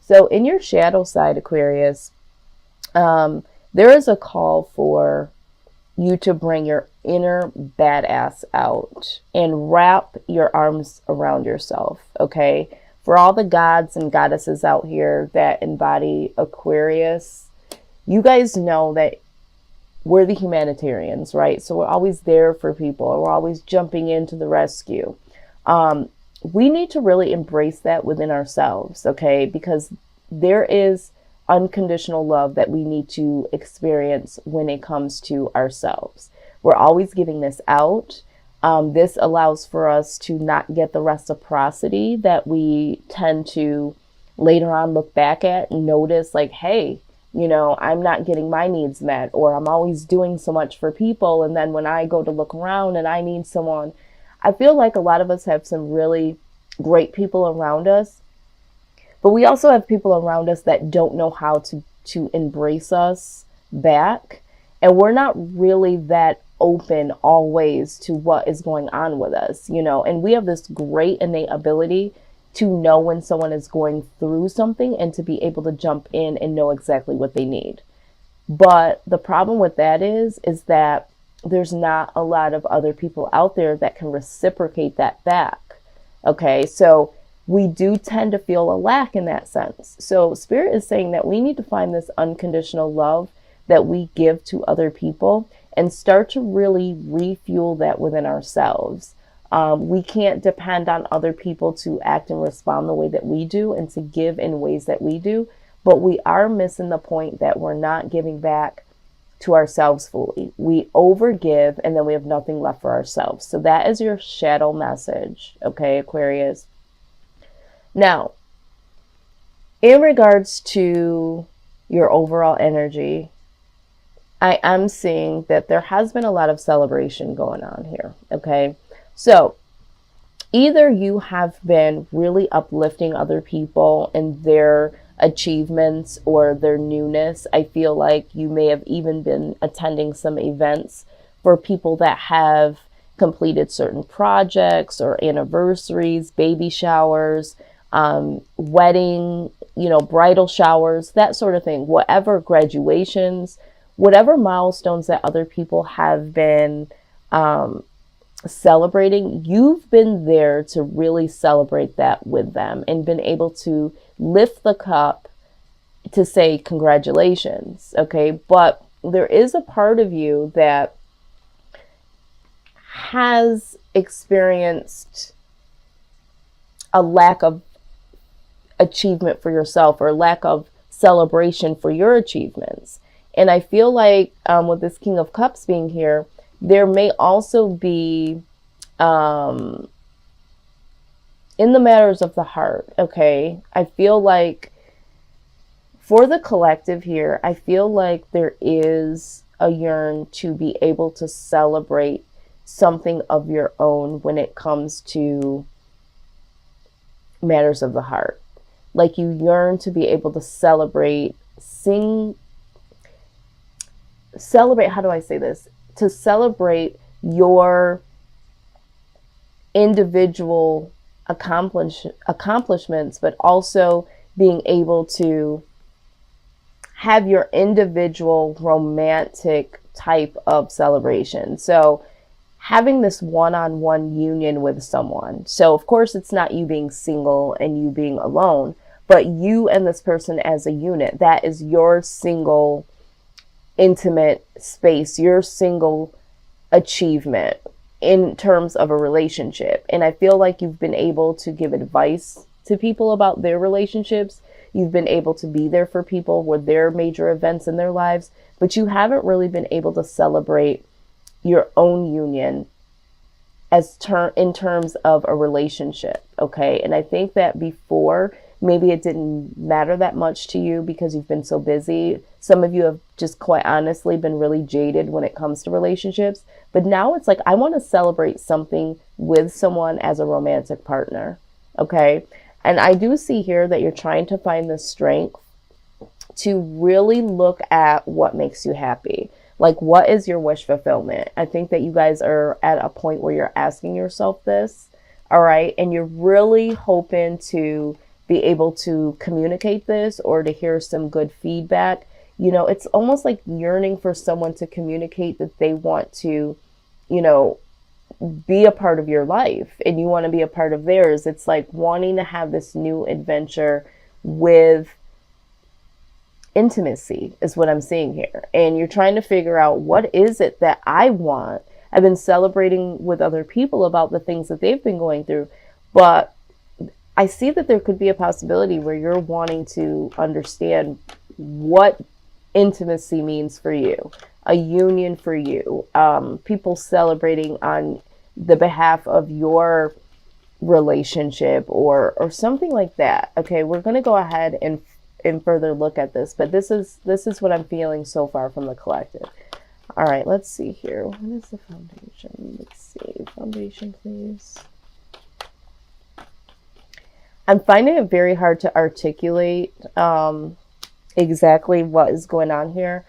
So in your shadow side, Aquarius, there is a call for you to bring your inner badass out and wrap your arms around yourself, okay? For all the gods and goddesses out here that embody Aquarius, you guys know that we're the humanitarians, right? So we're always there for people. We're always jumping into the rescue. We need to really embrace that within ourselves, okay? Because there is unconditional love that we need to experience when it comes to ourselves. We're always giving this out. This allows for us to not get the reciprocity that we tend to later on look back at and notice, like, hey, I'm not getting my needs met, or I'm always doing so much for people. And then when I go to look around and I need someone, I feel like a lot of us have some really great people around us, but we also have people around us that don't know how to embrace us back. And we're not really that open always to what is going on with us, and we have this great innate ability to know when someone is going through something and to be able to jump in and know exactly what they need. But the problem with that is that there's not a lot of other people out there that can reciprocate that back. Okay, so we do tend to feel a lack in that sense. So Spirit is saying that we need to find this unconditional love that we give to other people and start to really refuel that within ourselves. We can't depend on other people to act and respond the way that we do and to give in ways that we do, but we are missing the point that we're not giving back to ourselves fully. We overgive and then we have nothing left for ourselves. So that is your shadow message, okay, Aquarius? Now, in regards to your overall energy, I am seeing that there has been a lot of celebration going on here, okay? So either you have been really uplifting other people and their achievements or their newness. I feel like you may have even been attending some events for people that have completed certain projects or anniversaries, baby showers, wedding, bridal showers, that sort of thing, whatever, graduations, whatever milestones that other people have been celebrating, you've been there to really celebrate that with them and been able to lift the cup to say congratulations, okay? But there is a part of you that has experienced a lack of achievement for yourself or lack of celebration for your achievements. And I feel like with this King of Cups being here, there may also be in the matters of the heart, okay? I feel like for the collective here, I feel like there is a yearn to be able to celebrate something of your own when it comes to matters of the heart. Like you yearn to be able to celebrate, how do I say this? To celebrate your individual accomplishments, but also being able to have your individual romantic type of celebration. So having this one-on-one union with someone. So of course it's not you being single and you being alone, but you and this person as a unit. That is your single intimate space, your single achievement in terms of a relationship. And I feel like you've been able to give advice to people about their relationships. You've been able to be there for people with their major events in their lives, but you haven't really been able to celebrate your own union in terms of a relationship, okay? And I think that before, maybe it didn't matter that much to you because you've been so busy. Some of you have just quite honestly been really jaded when it comes to relationships. But now it's like, I want to celebrate something with someone as a romantic partner, okay? And I do see here that you're trying to find the strength to really look at what makes you happy. Like, what is your wish fulfillment? I think that you guys are at a point where you're asking yourself this, all right? And you're really hoping to be able to communicate this or to hear some good feedback. You know, it's almost like yearning for someone to communicate that they want to, you know, be a part of your life and you want to be a part of theirs. It's like wanting to have this new adventure with intimacy is what I'm seeing here. And you're trying to figure out, what is it that I want? I've been celebrating with other people about the things that they've been going through, but I see that there could be a possibility where you're wanting to understand what intimacy means for you, a union for you, people celebrating on the behalf of your relationship or something like that. Okay, we're going to go ahead and further look at this, but this is what I'm feeling so far from the collective. All right, let's see here. What is the foundation? Let's see. Foundation, please. I'm finding it very hard to articulate exactly what is going on here.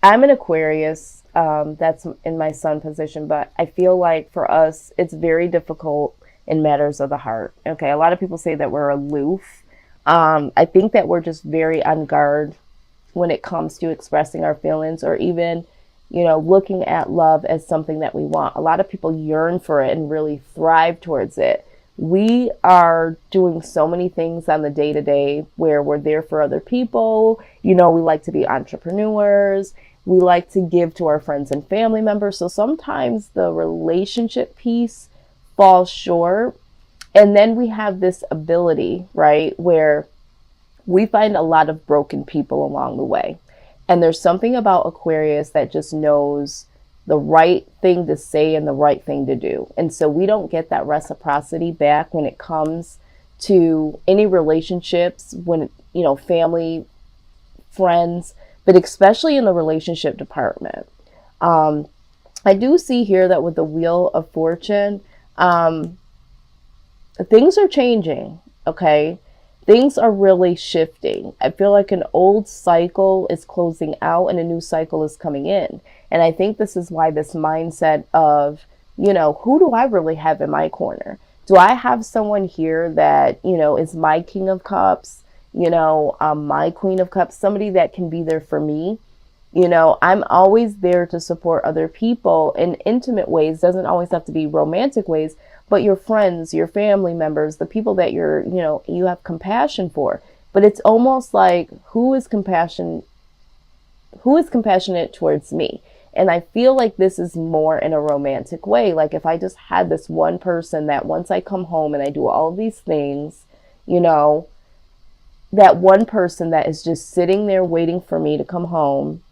I'm an Aquarius. That's in my sun position, but I feel like for us, it's very difficult in matters of the heart. Okay, a lot of people say that we're aloof. I think that we're just very on guard when it comes to expressing our feelings, or even, you know, looking at love as something that we want. A lot of people yearn for it and really thrive towards it. We are doing so many things on the day-to-day where we're there for other people. You know, we like to be entrepreneurs. We like to give to our friends and family members. So sometimes the relationship piece falls short. And then we have this ability, right, where we find a lot of broken people along the way. And there's something about Aquarius that just knows the right thing to say and the right thing to do. And so we don't get that reciprocity back when it comes to any relationships, when, you know, family, friends, but especially in the relationship department. I do see here that with the Wheel of Fortune, things are changing, okay? Things are really shifting. I feel like an old cycle is closing out and a new cycle is coming in. And I think this is why this mindset of, you know, who do I really have in my corner? Do I have someone here that, you know, is my King of Cups, you know, my Queen of Cups, somebody that can be there for me? You know, I'm always there to support other people in intimate ways. Doesn't always have to be romantic ways, but your friends, your family members, the people that you're, you know, you have compassion for. But it's almost like, who is compassionate towards me? And I feel like this is more in a romantic way. Like if I just had this one person that once I come home and I do all of these things, you know, that one person that is just sitting there waiting for me to come home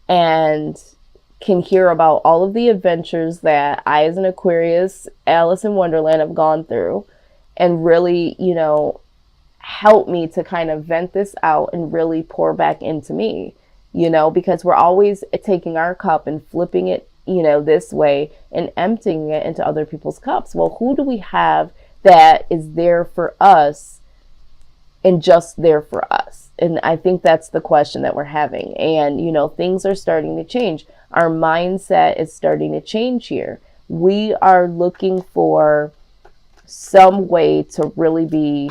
and can hear about all of the adventures that I, as an Aquarius, Alice in Wonderland, have gone through, and really, you know, help me to kind of vent this out and really pour back into me, you know, because we're always taking our cup and flipping it, you know, this way and emptying it into other people's cups. Well, who do we have that is there for us and just there for us? And I think that's the question that we're having. And, you know, things are starting to change. Our mindset is starting to change here. We are looking for some way to really be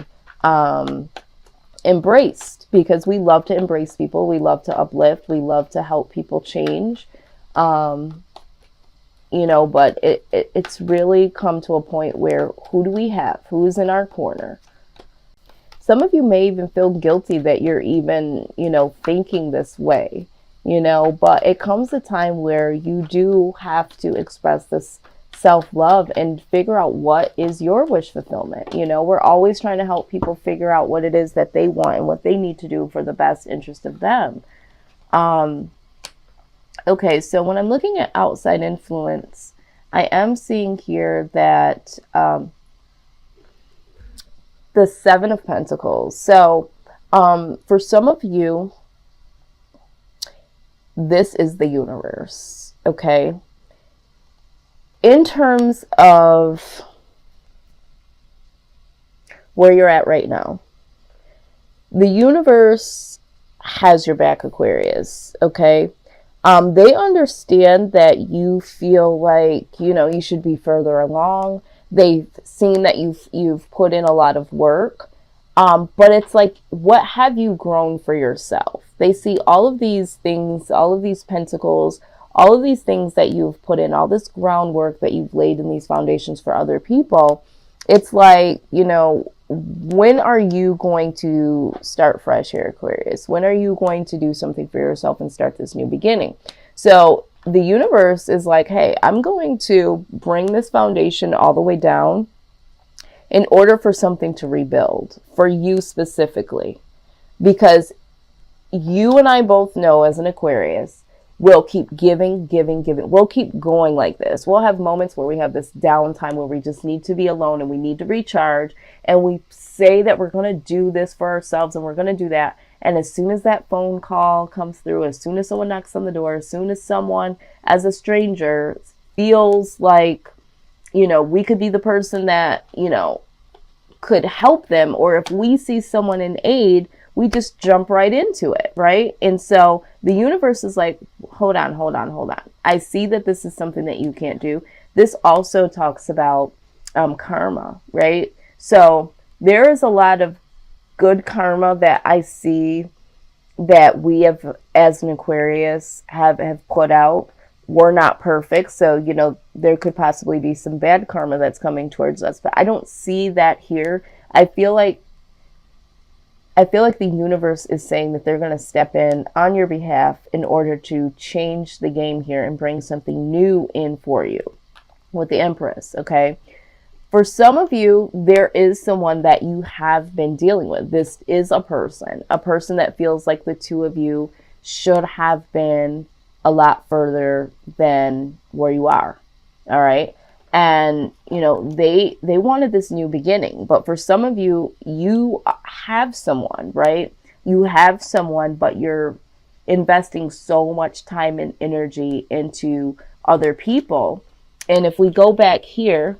embraced, because we love to embrace people. We love to uplift. We love to help people change. You know, but it's really come to a point where, who do we have? Who's in our corner? Some of you may even feel guilty that you're even, you know, thinking this way, you know, but it comes a time where you do have to express this self-love and figure out what is your wish fulfillment. You know, we're always trying to help people figure out what it is that they want and what they need to do for the best interest of them. Okay, so when I'm looking at outside influence, I am seeing here that the Seven of Pentacles. So for some of you, this is the universe, okay? In terms of where you're at right now, the universe has your back, Aquarius, okay? They understand that you feel like, you know, you should be further along. They've seen that you've put in a lot of work. But it's like, what have you grown for yourself? They see all of these things, all of these pentacles, all of these things that you've put in, all this groundwork that you've laid in these foundations for other people. It's like, you know, when are you going to start fresh here, Aquarius? When are you going to do something for yourself and start this new beginning? So the universe is like, hey, I'm going to bring this foundation all the way down in order for something to rebuild for you specifically. Because you and I both know, as an Aquarius, we'll keep giving. We'll keep going like this. We'll have moments where we have this downtime where we just need to be alone and we need to recharge. And we say that we're going to do this for ourselves and we're going to do that. And as soon as that phone call comes through, as soon as someone knocks on the door, as soon as someone, as a stranger, feels like, you know, we could be the person that, you know, could help them, or if we see someone in aid, we just jump right into it, right? And so the universe is like, hold on. I see that this is something that you can't do. This also talks about karma, right? So there is a lot of good karma that I see that we have, as an Aquarius, have put out. We're not perfect, so, you know, there could possibly be some bad karma that's coming towards us, but I don't see that here. I feel like the universe is saying that they're going to step in on your behalf in order to change the game here and bring something new in for you with the Empress, okay? For some of you, there is someone that you have been dealing with. This is a person that feels like the two of you should have been a lot further than where you are. All right. And, you know, they wanted this new beginning, but for some of you, you have someone, right? You have someone, but you're investing so much time and energy into other people. And if we go back here,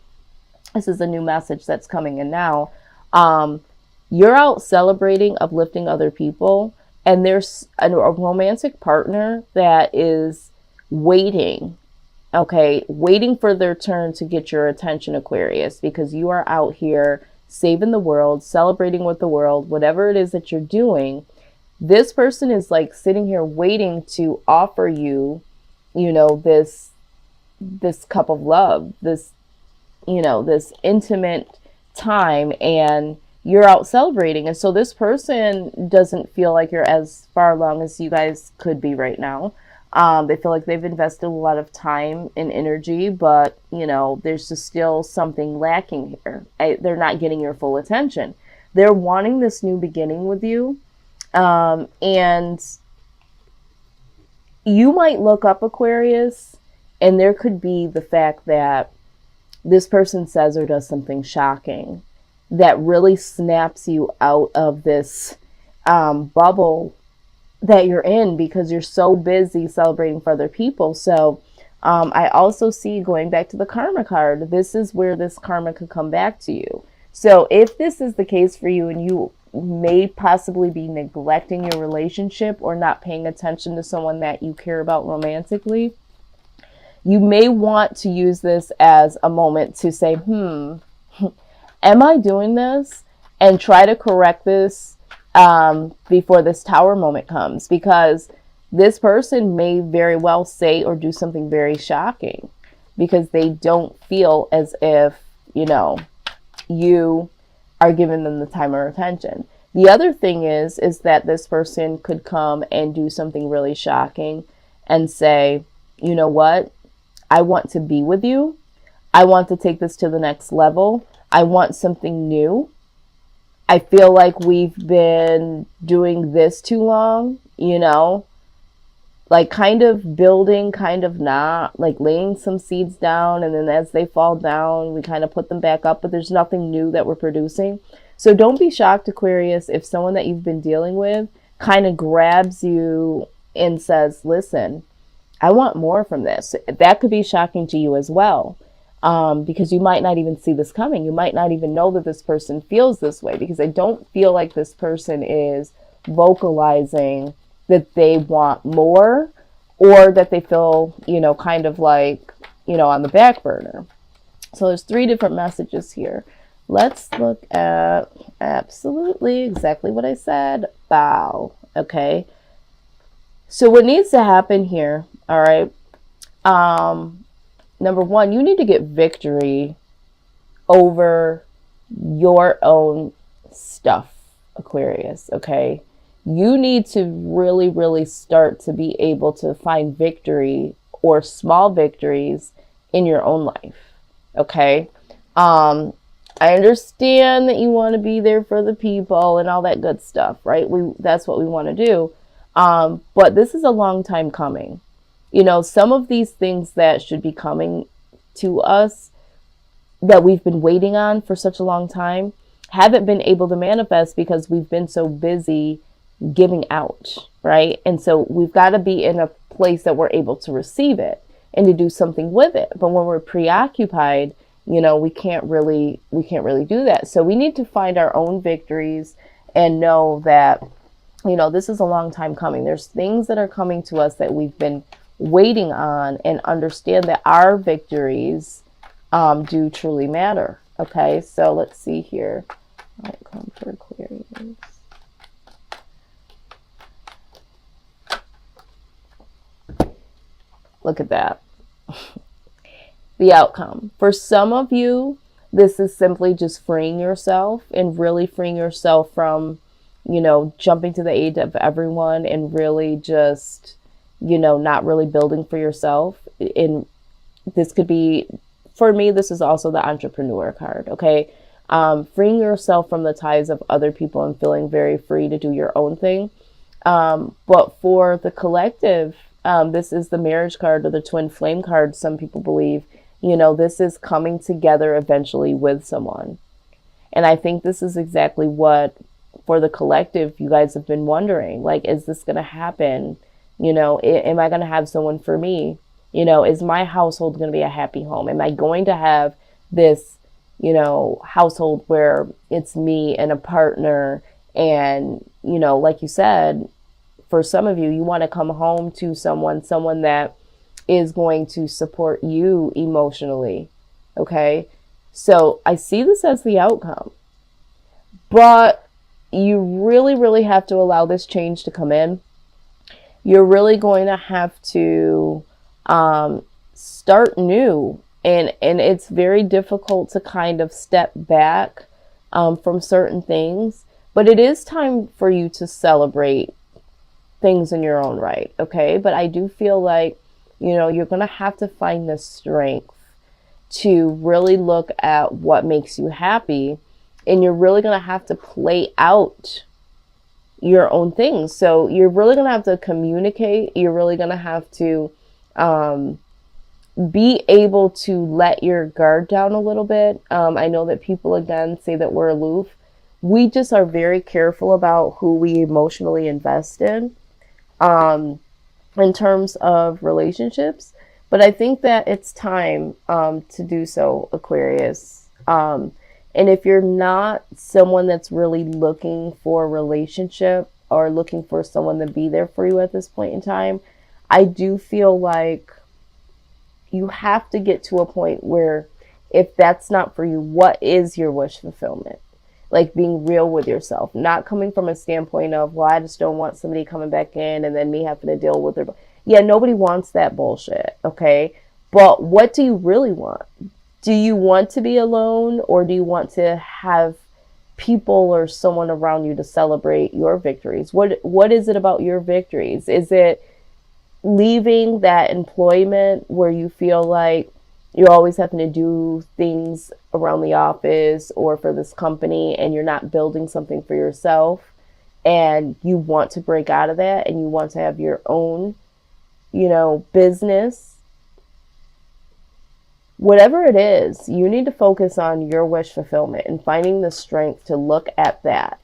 this is a new message that's coming in now. You're out celebrating, uplifting other people, and there's a romantic partner that is waiting, okay, waiting for their turn to get your attention, Aquarius, because you are out here saving the world, celebrating with the world, whatever it is that you're doing. This person is like sitting here waiting to offer you, you know, this cup of love, this, you know, this intimate time, and you're out celebrating. And so this person doesn't feel like you're as far along as you guys could be right now. They feel like they've invested a lot of time and energy, but, you know, there's just still something lacking here. They're not getting your full attention. They're wanting this new beginning with you. And you might look up, Aquarius, and there could be the fact that this person says or does something shocking that really snaps you out of this bubble that you're in, because you're so busy celebrating for other people. So I also see, going back to the karma card, this is where this karma could come back to you. So if this is the case for you, and you may possibly be neglecting your relationship or not paying attention to someone that you care about romantically, you may want to use this as a moment to say, am I doing this? And try to correct this before this Tower moment comes, because this person may very well say or do something very shocking because they don't feel as if, you know, you are giving them the time or attention. The other thing is that this person could come and do something really shocking and say, you know what? I want to be with you. I want to take this to the next level. I want something new. I feel like we've been doing this too long, you know, like kind of building, kind of not, like laying some seeds down. And then as they fall down, we kind of put them back up, but there's nothing new that we're producing. So don't be shocked, Aquarius, if someone that you've been dealing with kind of grabs you and says, listen, I want more from this. That could be shocking to you as well, because you might not even see this coming. You might not even know that this person feels this way, because I don't feel like this person is vocalizing that they want more, or that they feel, you know, kind of like, you know, on the back burner. So there's 3 different messages here. let's look at absolutely exactly what I said. Bow. Okay. So what needs to happen here, all right? Number one, you need to get victory over your own stuff, Aquarius, okay? You need to really, really start to be able to find victory or small victories in your own life, okay? I understand that you want to be there for the people and all that good stuff, right? That's what we want to do. But this is a long time coming. You know, some of these things that should be coming to us that we've been waiting on for such a long time haven't been able to manifest because we've been so busy giving out, right? And so we've got to be in a place that we're able to receive it and to do something with it. But when we're preoccupied, you know, we can't really do that. So we need to find our own victories and know that, you know, this is a long time coming. There's things that are coming to us that we've been waiting on, and understand that our victories do truly matter. Okay, so let's see here. Outcome for Aquarius. Look at that. The outcome. For some of you, this is simply just freeing yourself and really freeing yourself from, you know, jumping to the aid of everyone and really just, you know, not really building for yourself. And this could be, for me, this is also the entrepreneur card, okay? Freeing yourself from the ties of other people and feeling very free to do your own thing. But for the collective, this is the marriage card or the twin flame card, some people believe. You know, this is coming together eventually with someone. And I think this is exactly what, for the collective, you guys have been wondering. Like, is this going to happen? You know, am I going to have someone for me? You know, is my household going to be a happy home? Am I going to have this, you know, household where it's me and a partner? And, you know, like you said, for some of you, you want to come home to someone that is going to support you emotionally. Okay. So I see this as the outcome, but you really, really have to allow this change to come in. You're really going to have to start new, and it's very difficult to kind of step back from certain things, but it is time for you to celebrate things in your own right. Okay. But I do feel like, you know, you're going to have to find the strength to really look at what makes you happy, and you're really going to have to play out your own things. So you're really going to have to communicate. You're really going to have to be able to let your guard down a little bit. I know that people, again, say that we're aloof. We just are very careful about who we emotionally invest in terms of relationships. But I think that it's time to do so, Aquarius. And if you're not someone that's really looking for a relationship or looking for someone to be there for you at this point in time, I do feel like you have to get to a point where, if that's not for you, what is your wish fulfillment? Like, being real with yourself, not coming from a standpoint of, well, I just don't want somebody coming back in and then me having to deal with their... Yeah, nobody wants that bullshit, okay? But what do you really want? Do you want to be alone, or do you want to have people or someone around you to celebrate your victories? What is it about your victories? Is it leaving that employment where you feel like you're always having to do things around the office or for this company, and you're not building something for yourself, and you want to break out of that and you want to have your own, you know, business? Whatever it is, you need to focus on your wish fulfillment and finding the strength to look at that